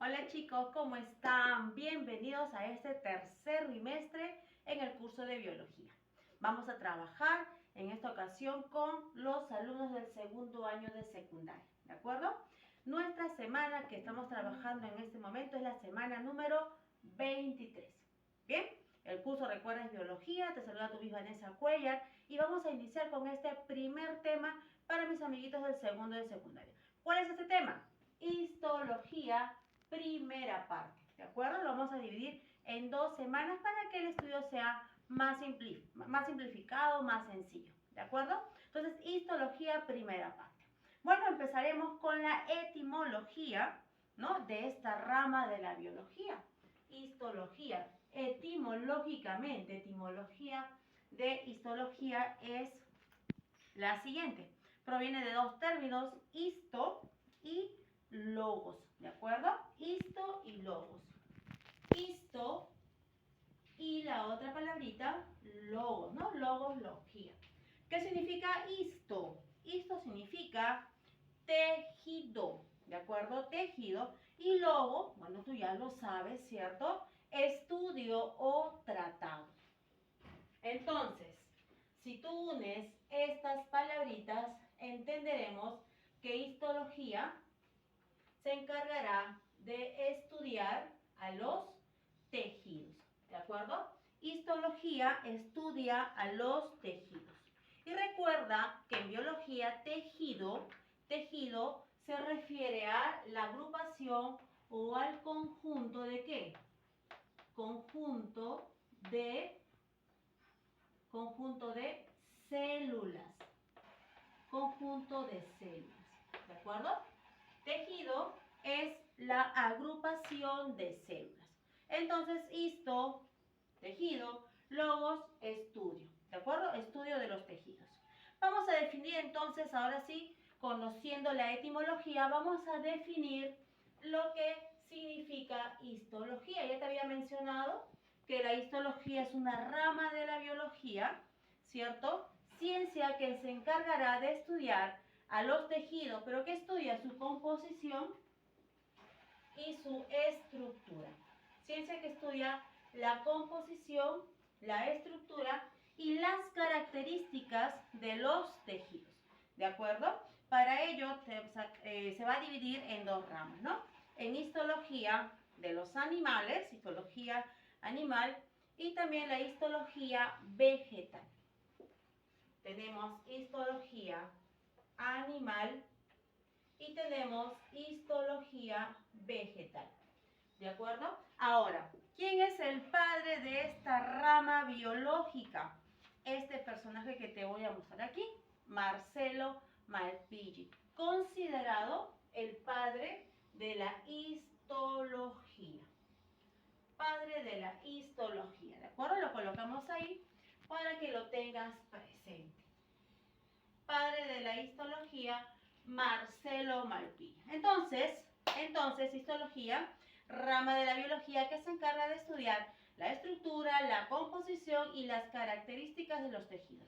Hola chicos, ¿cómo están? Bienvenidos a este tercer bimestre en el curso de biología. Vamos a trabajar en esta ocasión con los alumnos del segundo año de secundaria, ¿de acuerdo? Nuestra semana que estamos trabajando en este momento es la semana número 23. Bien, el curso recuerda es biología, te saluda tu misma Vanessa Cuellar y vamos a iniciar con este primer tema para mis amiguitos del segundo de secundaria. ¿Cuál es este tema? Histología, primera parte, ¿de acuerdo? Lo vamos a dividir en 2 semanas para que el estudio sea más simplificado, más sencillo, ¿de acuerdo? Entonces, histología, primera parte. Bueno, empezaremos con la etimología, ¿no? De esta rama de la biología. Histología, etimológicamente, etimología de histología es la siguiente. Proviene de dos términos, histo y logos, ¿de acuerdo? Histo y logos. Histo y la otra palabrita, logos, ¿no? Logología. ¿Qué significa histo? Histo significa tejido, ¿de acuerdo? Tejido. Y logo, bueno, tú ya lo sabes, ¿cierto? Estudio o tratado. Entonces, si tú unes estas palabritas, entenderemos que histología se encargará de estudiar a los tejidos, ¿de acuerdo? Histología estudia a los tejidos. Y recuerda que en biología tejido se refiere a la agrupación o al conjunto de ¿qué? Conjunto de células. Conjunto de células, ¿de acuerdo? Tejido es la agrupación de células. Entonces, histo, tejido, logos, estudio, ¿de acuerdo? Estudio de los tejidos. Vamos a definir entonces, ahora sí, conociendo la etimología, vamos a definir lo que significa histología. Ya te había mencionado que la histología es una rama de la biología, ¿cierto? Ciencia que se encargará de estudiar a los tejidos, pero que estudia su composición y su estructura. Ciencia que estudia la composición, la estructura y las características de los tejidos, ¿de acuerdo? Para ello se va a dividir en dos ramas, ¿no? En histología de los animales, histología animal, y también la histología vegetal. Tenemos histología animal y tenemos histología vegetal. ¿De acuerdo? Ahora, ¿quién es el padre de esta rama biológica? Este personaje que te voy a mostrar aquí, Marcelo Malpighi, considerado el padre de la histología. Padre de la histología, ¿de acuerdo? Lo colocamos ahí para que lo tengas presente. Padre de la histología, Marcelo Malpighi. Entonces, histología, rama de la biología que se encarga de estudiar la estructura, la composición y las características de los tejidos.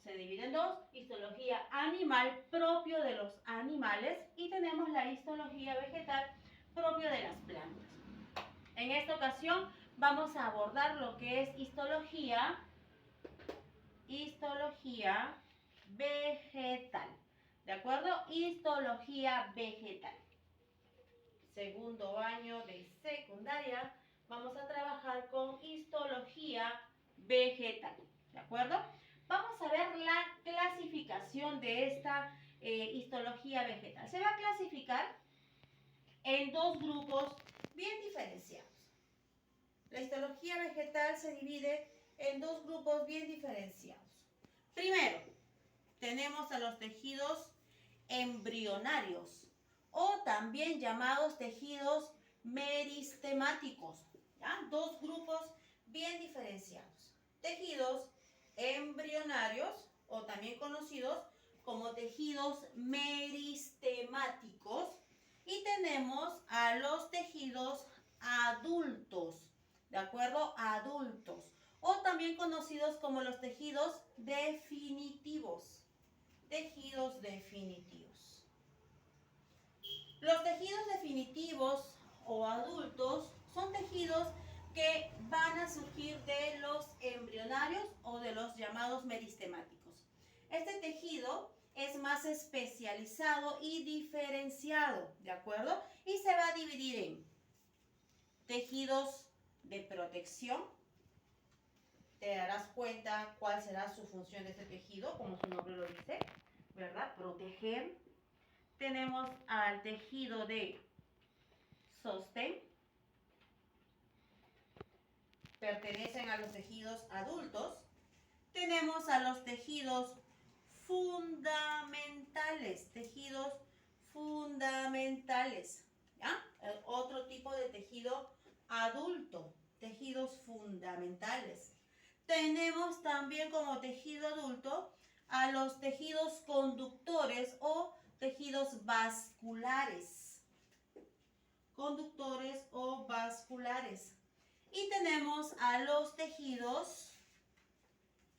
Se divide en dos, histología animal propio de los animales y tenemos la histología vegetal propio de las plantas. En esta ocasión vamos a abordar lo que es histología vegetal. ¿De acuerdo? Histología vegetal. Segundo año de secundaria, vamos a trabajar con histología vegetal. ¿De acuerdo? Vamos a ver la clasificación de esta histología vegetal. Se va a clasificar en dos grupos bien diferenciados. La histología vegetal se divide en dos grupos bien diferenciados. Primero, tenemos a los tejidos embrionarios o también llamados tejidos meristemáticos. ¿Ya? Dos grupos bien diferenciados. Tejidos embrionarios o también conocidos como tejidos meristemáticos. Y tenemos a los tejidos adultos, ¿de acuerdo? Adultos. O también conocidos como los tejidos definitivos. Tejidos definitivos. Los tejidos definitivos o adultos son tejidos que van a surgir de los embrionarios o de los llamados meristemáticos. Este tejido es más especializado y diferenciado, ¿de acuerdo? Y se va a dividir en tejidos de protección. Te darás cuenta cuál será su función de este tejido, como su nombre lo dice, ¿verdad? Proteger. Tenemos al tejido de sostén. Pertenecen a los tejidos adultos. Tenemos a los tejidos fundamentales, ¿ya? Otro tipo de tejido adulto, tejidos fundamentales. Tenemos también como tejido adulto a los tejidos conductores o tejidos vasculares. Conductores o vasculares. Y tenemos a los tejidos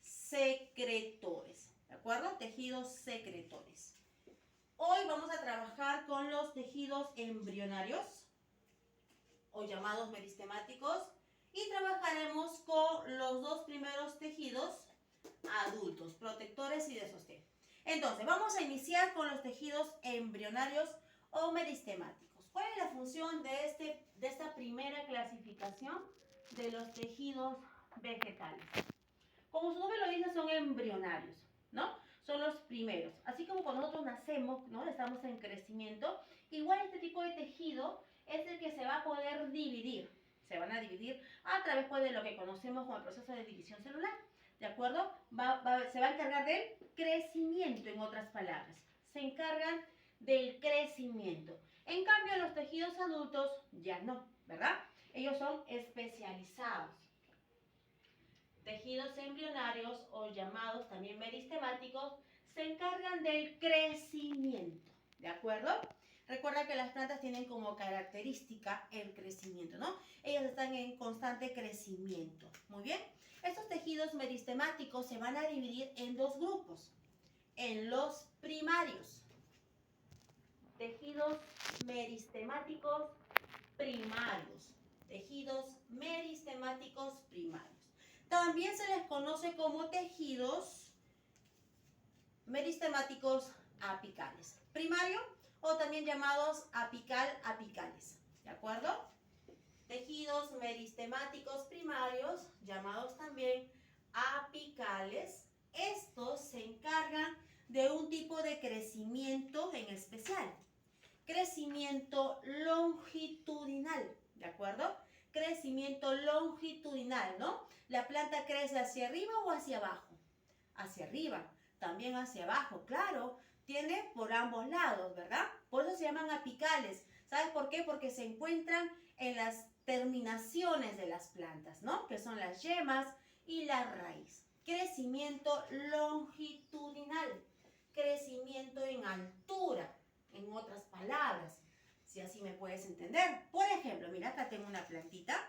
secretores, ¿de acuerdo? Tejidos secretores. Hoy vamos a trabajar con los tejidos embrionarios o llamados meristemáticos y trabajaremos con los dos primeros tejidos adultos, protectores y de sostén. Entonces, vamos a iniciar con los tejidos embrionarios o meristemáticos. ¿Cuál es la función de esta primera clasificación de los tejidos vegetales? Como su nombre lo dice, son embrionarios, ¿no? Son los primeros. Así como cuando nosotros nacemos, ¿no? Estamos en crecimiento, igual este tipo de tejido es el que se va a poder dividir. Se van a dividir a través pues, de lo que conocemos como el proceso de división celular, ¿de acuerdo? Se va a encargar del crecimiento, en otras palabras. Se encargan del crecimiento. En cambio, los tejidos adultos ya no, ¿verdad? Ellos son especializados. Tejidos embrionarios o llamados también meristemáticos se encargan del crecimiento, ¿de acuerdo? Recuerda que las plantas tienen como característica el crecimiento, ¿no? Ellas están en constante crecimiento. Muy bien. Estos tejidos meristemáticos se van a dividir en dos grupos. En los primarios. Tejidos meristemáticos primarios. Tejidos meristemáticos primarios. También se les conoce como tejidos meristemáticos apicales. Primario o también llamados apical-apicales. ¿De acuerdo? Tejidos meristemáticos primarios, llamados también apicales. Estos se encargan de un tipo de crecimiento en especial. Crecimiento longitudinal. ¿De acuerdo? Crecimiento longitudinal, ¿no? La planta crece hacia arriba o hacia abajo. Hacia arriba, también hacia abajo, claro. Tiene por ambos lados, ¿verdad? Por eso se llaman apicales. ¿Sabes por qué? Porque se encuentran en las terminaciones de las plantas, ¿no? Que son las yemas y la raíz. Crecimiento longitudinal. Crecimiento en altura, en otras palabras. Si así me puedes entender. Por ejemplo, mira, acá tengo una plantita.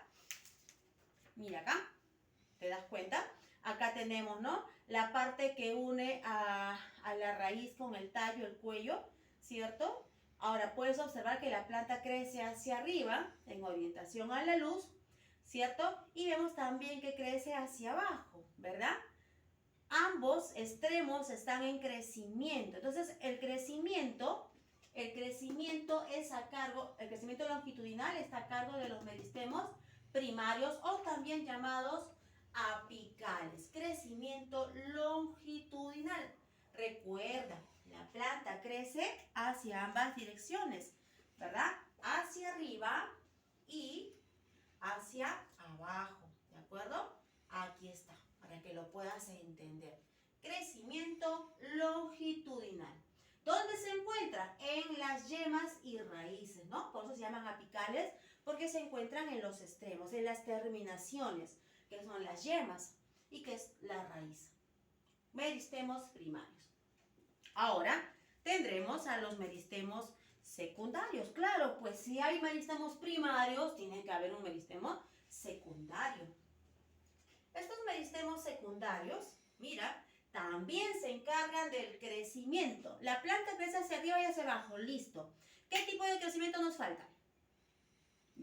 Mira acá. ¿Te das cuenta? Acá tenemos, ¿no? La parte que une a la raíz con el tallo, el cuello, ¿cierto? Ahora puedes observar que la planta crece hacia arriba, en orientación a la luz, ¿cierto? Y vemos también que crece hacia abajo, ¿verdad? Ambos extremos están en crecimiento. Entonces, el crecimiento es a cargo, el crecimiento longitudinal está a cargo de los meristemos primarios o también llamados apicales. Crecimiento longitudinal. Recuerda, la planta crece hacia ambas direcciones, ¿verdad? Hacia arriba y hacia abajo, ¿de acuerdo? Aquí está, para que lo puedas entender. Crecimiento longitudinal. ¿Dónde se encuentra? En las yemas y raíces, ¿no? Por eso se llaman apicales, porque se encuentran en los extremos, en las terminaciones, que son las yemas y que es la raíz. Meristemos primarios. Ahora tendremos a los meristemos secundarios. Claro, pues si hay meristemos primarios, tiene que haber un meristemo secundario. Estos meristemos secundarios, mira, también se encargan del crecimiento. La planta crece hacia arriba y hacia abajo, listo. ¿Qué tipo de crecimiento nos falta?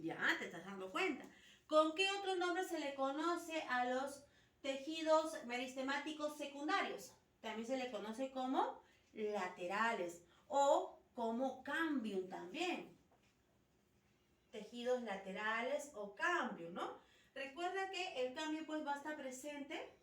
Ya te estás dando cuenta. ¿Con qué otro nombre se le conoce a los tejidos meristemáticos secundarios? También se le conoce como laterales o como cambium también. Tejidos laterales o cambium, ¿no? Recuerda que el cambium pues va a estar presente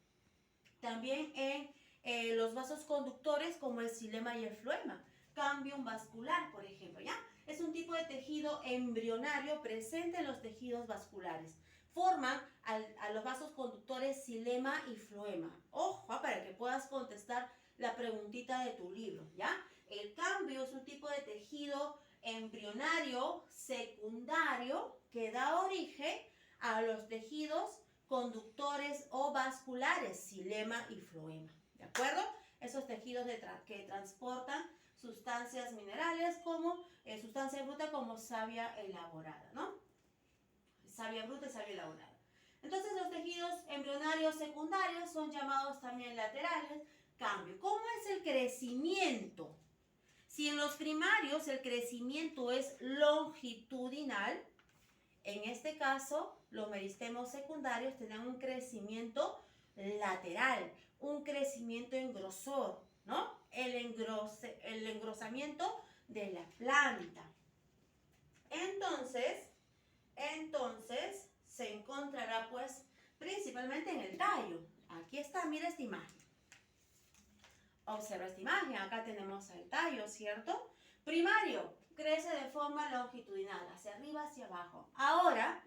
también en los vasos conductores como el xilema y el floema. Cambium vascular, por ejemplo, ¿ya? Es un tipo de tejido embrionario presente en los tejidos vasculares. Forman a los vasos conductores xilema y floema. Ojo, para que puedas contestar la preguntita de tu libro, ¿ya? El cambio es un tipo de tejido embrionario secundario que da origen a los tejidos conductores o vasculares, xilema y floema, ¿de acuerdo? Esos tejidos que transportan sustancias minerales como sustancia bruta como savia elaborada, ¿no? Savia bruta y savia elaborada. Entonces los tejidos embrionarios secundarios son llamados también laterales. Cambio, ¿cómo es el crecimiento? Si en los primarios el crecimiento es longitudinal, en este caso, los meristemos secundarios tendrán un crecimiento lateral, un crecimiento en grosor, ¿no? El engrosamiento de la planta. Entonces, se encontrará pues principalmente en el tallo. Aquí está, mira esta imagen. Observa esta imagen, acá tenemos el tallo, ¿cierto? Primario, crece de forma longitudinal, hacia arriba, hacia abajo. Ahora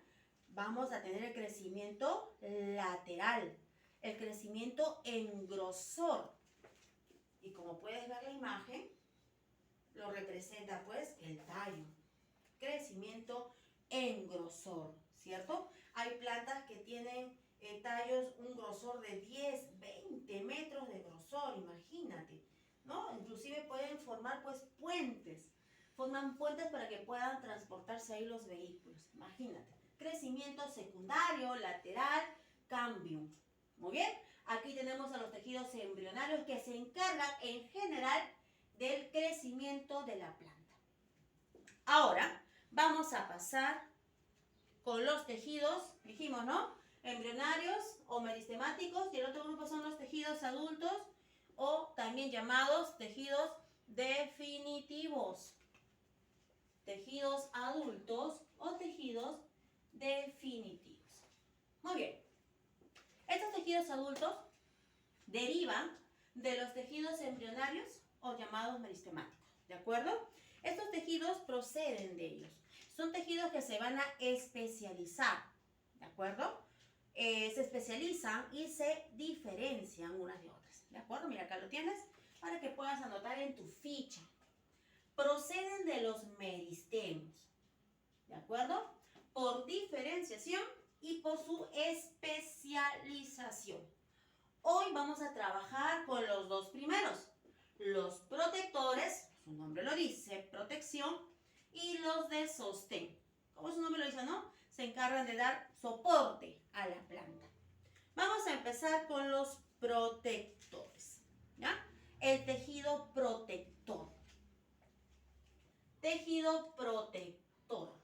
vamos a tener el crecimiento lateral, el crecimiento en grosor. Y como puedes ver la imagen, lo representa pues el tallo. Crecimiento en grosor, ¿cierto? Hay plantas que tienen tallos un grosor de 10, 20 metros de grosor, imagínate, ¿no? Inclusive pueden formar pues puentes. Forman puentes para que puedan transportarse ahí los vehículos. Imagínate. Crecimiento secundario, lateral, cambium. Muy bien. Aquí tenemos a los tejidos embrionarios que se encargan en general del crecimiento de la planta. Ahora vamos a pasar con los tejidos, dijimos, ¿no? Embrionarios o meristemáticos, y el otro grupo son los tejidos adultos o también llamados tejidos definitivos. Tejidos adultos o tejidos definitivos. Muy bien. Estos tejidos adultos derivan de los tejidos embrionarios o llamados meristemáticos, ¿de acuerdo? Estos tejidos proceden de ellos. Son tejidos que se van a especializar, ¿de acuerdo? Se especializan y se diferencian unas de otras, ¿de acuerdo? Mira, acá lo tienes para que puedas anotar en tu ficha. Proceden de los meristemos, ¿de acuerdo? Por diferenciación y por su especialización. Hoy vamos a trabajar con los dos primeros, los protectores, su nombre lo dice, protección, y los de sostén. Como su nombre lo dice, ¿no? Se encargan de dar soporte a la planta. Vamos a empezar con los protectores, ¿ya? El tejido protector. Tejido protector.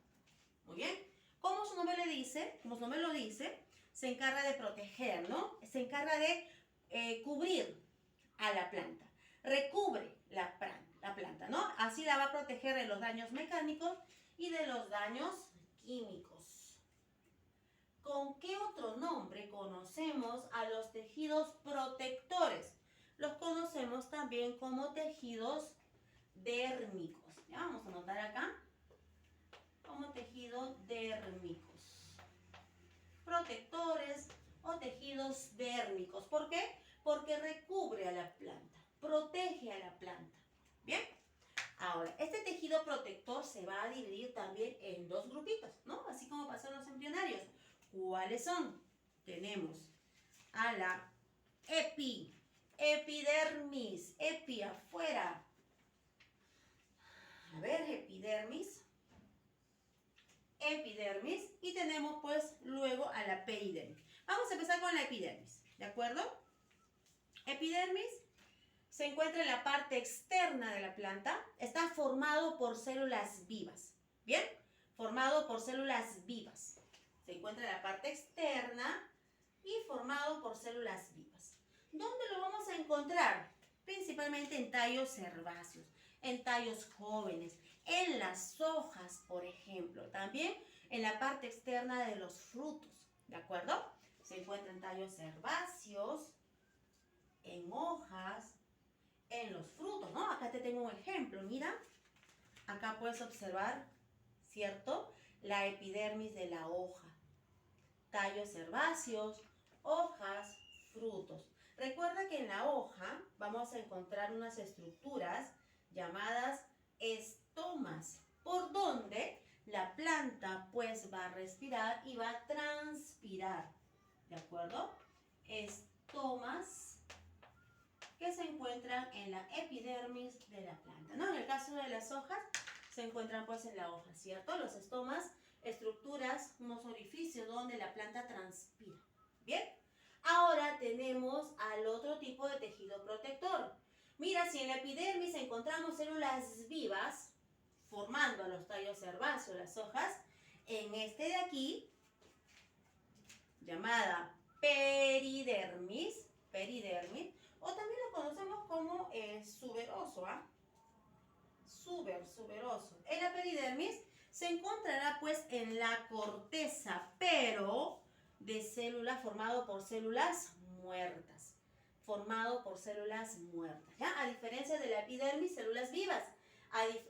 Muy bien. Como su nombre lo dice, se encarga de proteger, ¿no? Se encarga de cubrir a la planta. Recubre la planta, ¿no? Así la va a proteger de los daños mecánicos y de los daños químicos. ¿Con qué otro nombre conocemos a los tejidos protectores? Los conocemos también como tejidos dérmicos. Ya vamos a anotar acá como tejidos dérmicos. Protectores o tejidos dérmicos. ¿Por qué? Porque recubre a la planta, protege a la planta. Bien. Ahora, este tejido protector se va a dividir también en dos grupitos, ¿no? Así como pasó en los embrionarios. ¿Cuáles son? Tenemos a la epidermis, epi afuera. A ver, epidermis, y tenemos pues luego a la peridermis. Vamos a empezar con la epidermis, ¿de acuerdo? Epidermis se encuentra en la parte externa de la planta, está formado por células vivas, ¿bien? formado por células vivas. Se encuentra en la parte externa y formado por células vivas. ¿Dónde lo vamos a encontrar? Principalmente en tallos herbáceos, en tallos jóvenes, en las hojas, por ejemplo. También en la parte externa de los frutos, ¿de acuerdo? Se encuentra en tallos herbáceos, en hojas, en los frutos, ¿no? Acá te tengo un ejemplo, mira. Acá puedes observar, ¿cierto? La epidermis de la hoja. Tallos herbáceos, hojas, frutos. Recuerda que en la hoja vamos a encontrar unas estructuras llamadas estomas, por donde la planta pues va a respirar y va a transpirar, ¿de acuerdo? Estomas que se encuentran en la epidermis de la planta, ¿no? En el caso de las hojas, se encuentran pues en la hoja, ¿cierto? Los estomas, estructuras, unos orificios donde la planta transpira. ¿Bien? Ahora tenemos al otro tipo de tejido protector. Mira, si en la epidermis encontramos células vivas, formando los tallos herbáceos, las hojas, en este de aquí, llamada peridermis, o también lo conocemos como suberoso, ¿ah? Suberoso. En la peridermis se encontrará pues en la corteza, pero de célula formado por células muertas. ¿Ya? A diferencia de la epidermis, células vivas.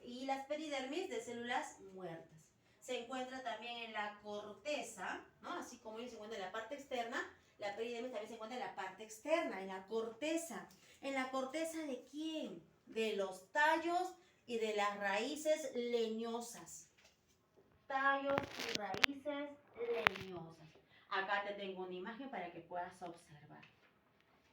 Y las peridermis de células muertas. Se encuentra también en la corteza, ¿no? Así como se encuentra en la parte externa, la peridermis también se encuentra en la parte externa, en la corteza. ¿En la corteza de quién? De los tallos y de las raíces leñosas. Tallos y raíces leñosas. Acá te tengo una imagen para que puedas observar.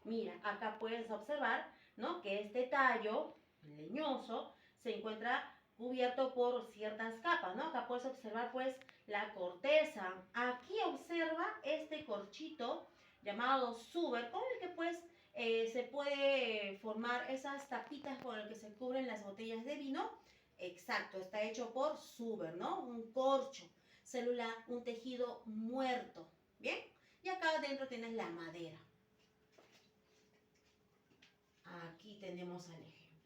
Mira, acá puedes observar, ¿no? Que este tallo leñoso se encuentra cubierto por ciertas capas, ¿no? Acá puedes observar pues la corteza. Aquí observa este corchito llamado suber, con el que pues se puede formar esas tapitas con las que se cubren las botellas de vino. Exacto, está hecho por suber, ¿no? Un corcho, célula, un tejido muerto, ¿bien? Y acá adentro tienes la madera. Aquí tenemos al ejemplo.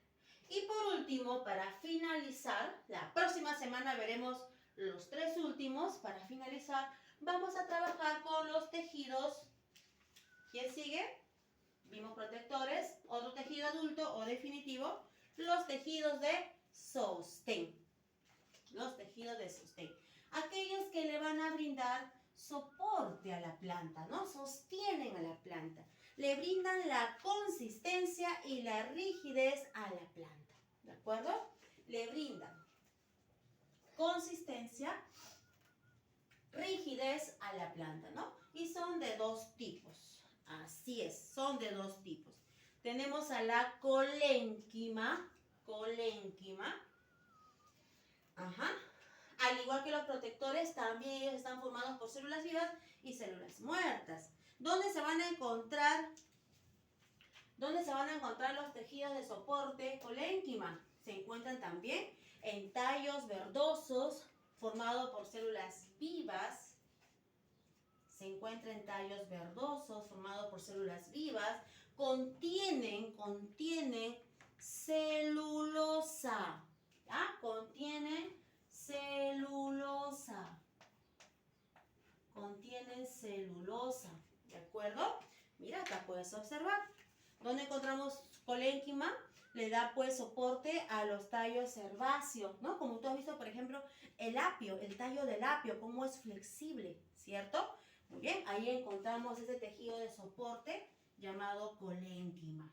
Y por último, para finalizar, la próxima semana veremos los tres últimos. Para finalizar, vamos a trabajar con los tejidos. ¿Quién sigue? Vimos protectores, otro tejido adulto o definitivo, los tejidos de sostén. Los tejidos de sostén. Aquellos que le van a brindar soporte a la planta, ¿no? Sostienen a la planta. Le brindan la consistencia y la rigidez a la planta, ¿de acuerdo? Le brindan consistencia, rigidez a la planta, ¿no? Y son de dos tipos, así es, son de dos tipos. Tenemos a la colénquima, ajá. Al igual que los protectores, también ellos están formados por células vivas y células muertas. ¿Dónde se van a encontrar los tejidos de soporte colénquima? Se encuentran también en tallos verdosos formados por células vivas. Se encuentra en tallos verdosos formados por células vivas. Contienen celulosa. ¿Ya? Contienen celulosa, ¿de acuerdo? Mira, acá puedes observar. ¿Dónde encontramos colénquima? Le da pues soporte a los tallos herbáceos, ¿no? Como tú has visto, por ejemplo, el apio, el tallo del apio, cómo es flexible, ¿cierto? Muy bien, ahí encontramos ese tejido de soporte llamado colénquima.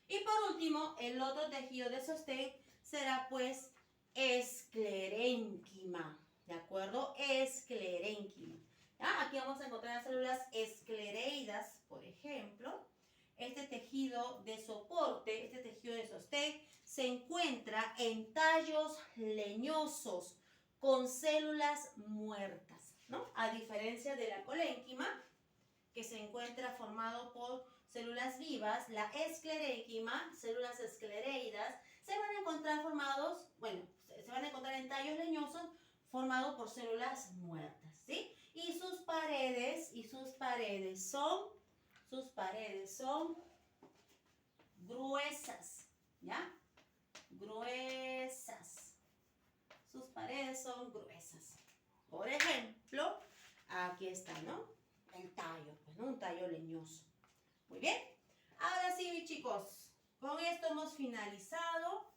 Y por último, el otro tejido de sostén será pues esclerénquima, ¿de acuerdo? Esclerénquima. ¿Ya? Aquí vamos a encontrar las células esclereidas, por ejemplo. Este tejido de soporte, este tejido de sostén, se encuentra en tallos leñosos con células muertas, ¿no? A diferencia de la colénquima, que se encuentra formado por células vivas, la esclerénquima, células esclereidas, se van a encontrar formados, bueno, se van a encontrar en tallos leñosos por células muertas, ¿sí? Y sus paredes son gruesas, ¿ya? Gruesas. Sus paredes son gruesas. Por ejemplo, aquí está, ¿no? El tallo, pues, ¿no? Un tallo leñoso. Muy bien. Ahora sí, mis chicos, con esto hemos finalizado.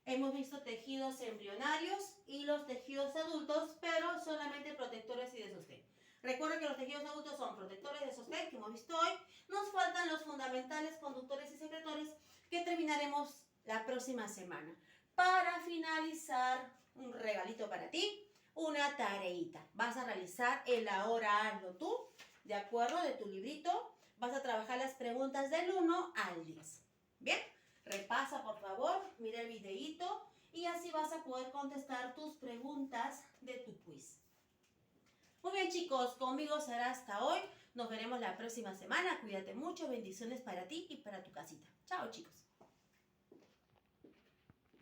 Hemos visto tejidos embrionarios y los tejidos adultos, pero solamente protectores y de sostén. Recuerden que los tejidos adultos son protectores de sostén, que hemos visto hoy. Nos faltan los fundamentales, conductores y secretores, que terminaremos la próxima semana. Para finalizar, un regalito para ti, una tareita. Vas a realizar el ahora hazlo tú, de acuerdo, de tu librito. Vas a trabajar las preguntas del 1 al 10. ¿Bien? Repasa, por favor, mira el videíto y así vas a poder contestar tus preguntas de tu quiz. Muy bien, chicos, conmigo será hasta hoy. Nos veremos la próxima semana. Cuídate mucho, bendiciones para ti y para tu casita. Chao, chicos.